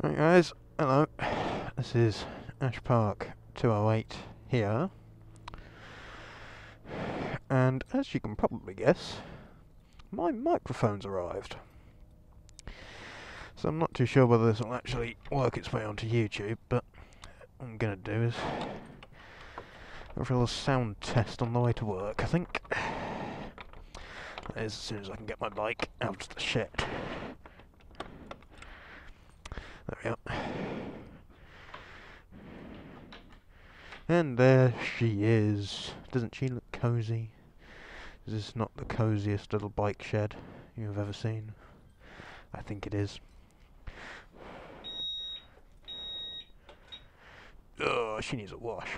Right guys, hello. This is Ash Park 208 here. And as you can probably guess, my microphone's arrived. So I'm not too sure whether this will actually work its way onto YouTube, but what I'm going to do is go for a little sound test on the way to work, I think. That is as soon as I can get my bike out of the shed. There we are. And there she is. Doesn't she look cosy? Is this not the cosiest little bike shed you've ever seen? I think it is. Oh, she needs a wash.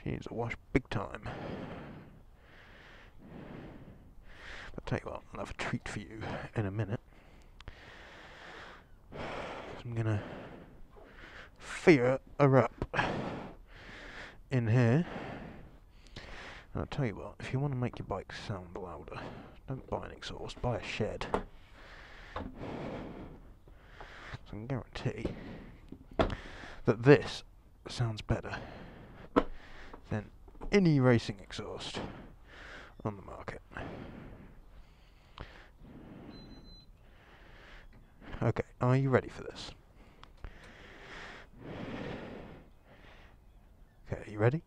She needs a wash big time. I'll tell you what, I'll have a treat for you in a minute. I'm gonna fire her up in here. And I'll tell you what, if you want to make your bike sound louder, don't buy an exhaust, buy a shed. So I can guarantee that this sounds better than any racing exhaust on the market. Okay, are you ready for this? Okay, are you ready?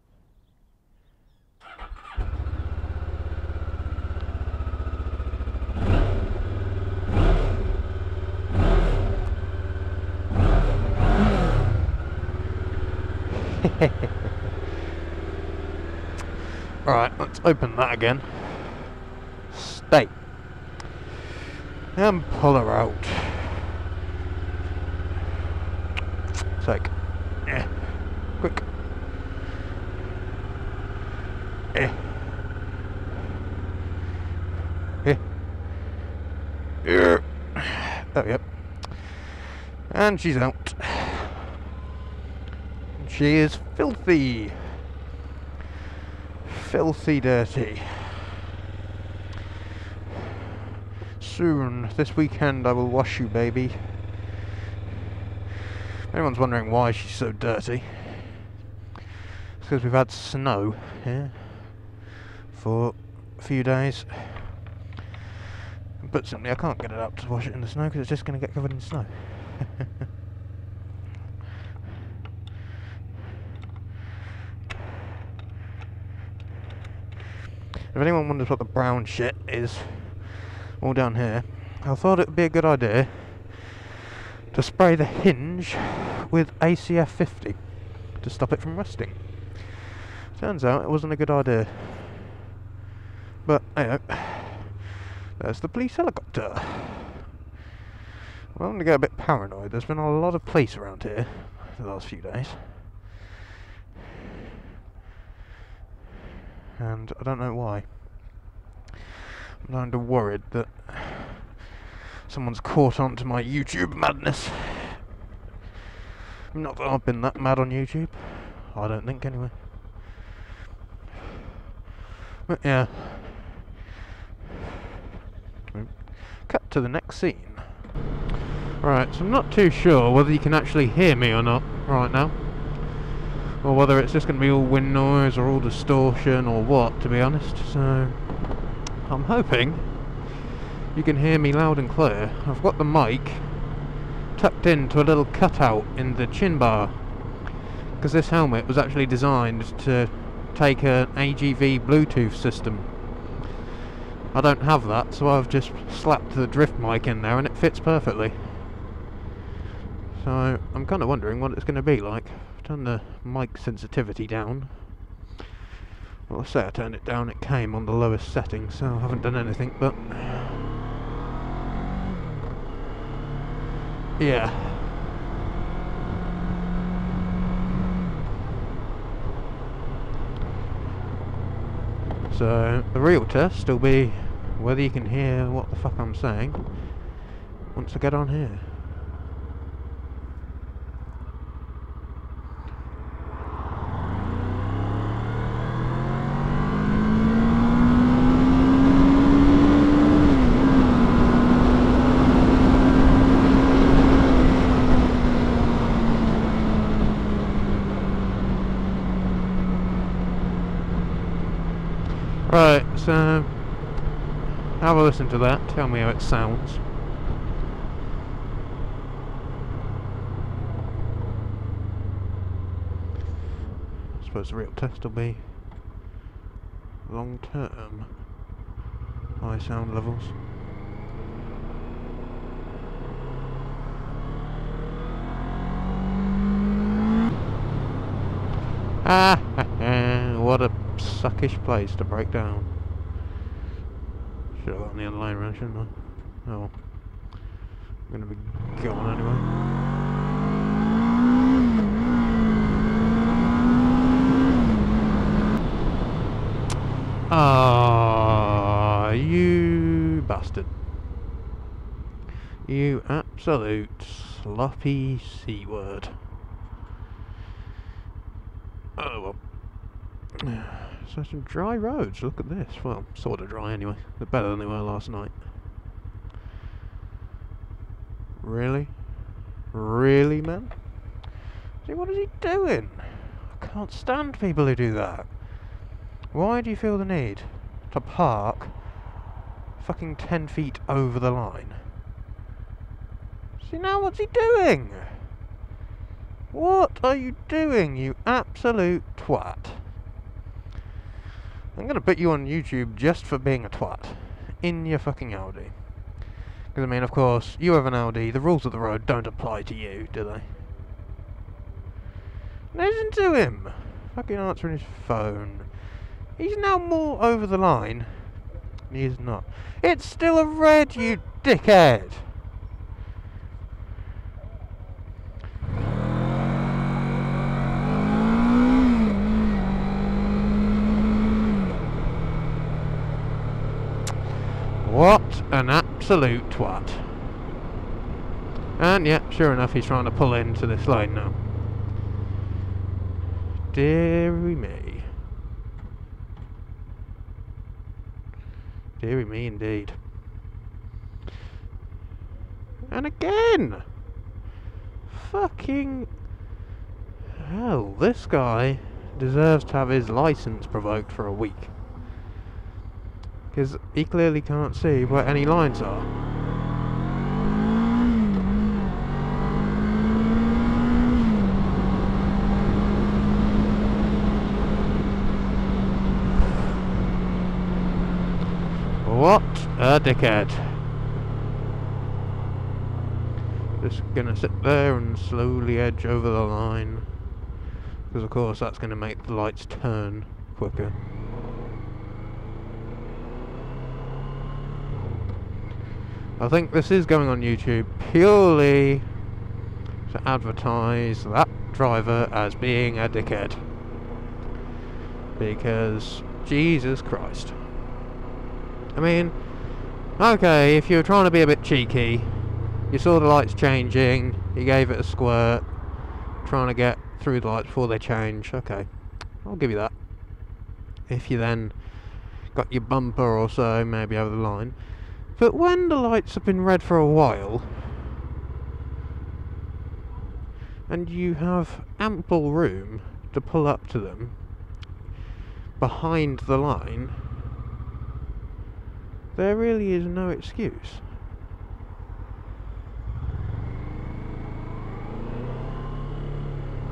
Alright, let's open that again. Stay. And pull her out. Sake. Quick. There we go. And she's out. She is filthy. Filthy dirty. Soon, this weekend, I will wash you, baby. If anyone's wondering why she's so dirty, it's because we've had snow here for a few days. But simply, I can't get it up to wash it in the snow because it's just going to get covered in snow. If anyone wonders what the brown shit is, all down here, I thought it would be a good idea to spray the hinge with ACF 50 to stop it from rusting. Turns out it wasn't a good idea. But, hey, there's the police helicopter. Well, I'm going to get a bit paranoid. There's been a lot of police around here the last few days. And I don't know why. I'm kind of worried that someone's caught on to my YouTube madness. Not that I've been that mad on YouTube. I don't think, anyway. But yeah. Cut to the next scene. Right, so I'm not too sure whether you can actually hear me or not right now. Or whether it's just going to be all wind noise or all distortion or what, to be honest. So I'm hoping you can hear me loud and clear. I've got the mic tucked into a little cutout in the chin bar, because this helmet was actually designed to take an AGV Bluetooth system. I don't have that, so I've just slapped the drift mic in there and it fits perfectly. So I'm kind of wondering what it's going to be like. I've turned the mic sensitivity down. Well, I say I turned it down, it came on the lowest setting, so I haven't done anything, but yeah. So the real test will be whether you can hear what the fuck I'm saying once I get on here. Right, so have a listen to that, tell me how it sounds. I suppose the real test will be long term high sound levels. Ah, what a suckish place to break down. Should have got on the other lane around, shouldn't I? Oh well. I'm gonna be gone anyway. Ah, you bastard. You absolute sloppy C-word. Oh well. So some dry roads, look at this. Well, sort of dry anyway. They're better than they were last night. Really? Really, man? See, what is he doing? I can't stand people who do that. Why do you feel the need to park fucking 10 feet over the line? See, now what's he doing? What are you doing, you absolute twat? I'm going to put you on YouTube just for being a twat. In your fucking Audi. Because, I mean, of course, you have an Audi, the rules of the road don't apply to you, do they? Listen to him! Fucking answering his phone. He's now more over the line. He is not. It's still a red, you dickhead! What an absolute twat. And yeah, sure enough, he's trying to pull into this lane now. Deary me. Deary me indeed. And again! Fucking hell, this guy deserves to have his license revoked for a week. Because he clearly can't see where any lines are. What a dickhead. Just gonna sit there and slowly edge over the line. Because of course that's gonna make the lights turn quicker. I think this is going on YouTube purely to advertise that driver as being a dickhead. Because, Jesus Christ. I mean, okay, if you're trying to be a bit cheeky, you saw the lights changing, you gave it a squirt, trying to get through the lights before they change, okay, I'll give you that. If you then got your bumper or so, maybe over the line. But when the lights have been red for a while, and you have ample room to pull up to them behind the line, there really is no excuse.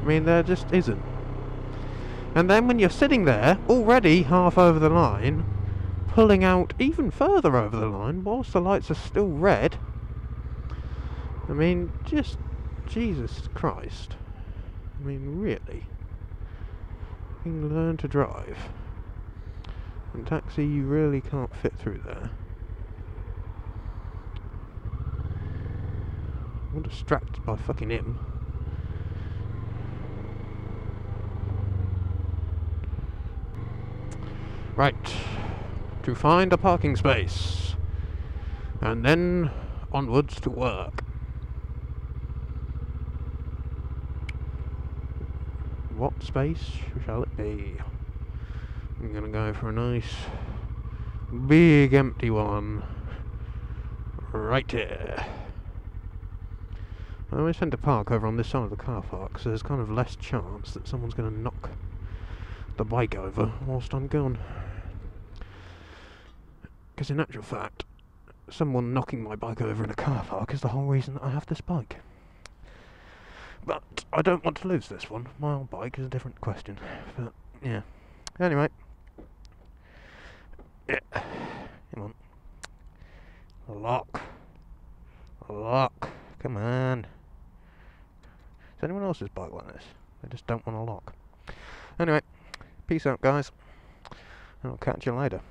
I mean, there just isn't. And then when you're sitting there, already half over the line, pulling out even further over the line whilst the lights are still red. I mean, just Jesus Christ. I mean, really. You can learn to drive. In taxi, you really can't fit through there. I'm distracted by fucking him. Right. To find a parking space, and then onwards to work. What space shall it be? I'm gonna go for a nice big empty one right here. I always tend to park over on this side of the car park, so there's kind of less chance that someone's gonna knock the bike over whilst I'm gone. Because in actual fact, someone knocking my bike over in a car park is the whole reason that I have this bike. But I don't want to lose this one. My old bike is a different question. But yeah. Anyway. Yeah. Come on. A lock. A lock. Come on. Is anyone else's bike like this? They just don't want a lock. Anyway. Peace out, guys. And I'll catch you later.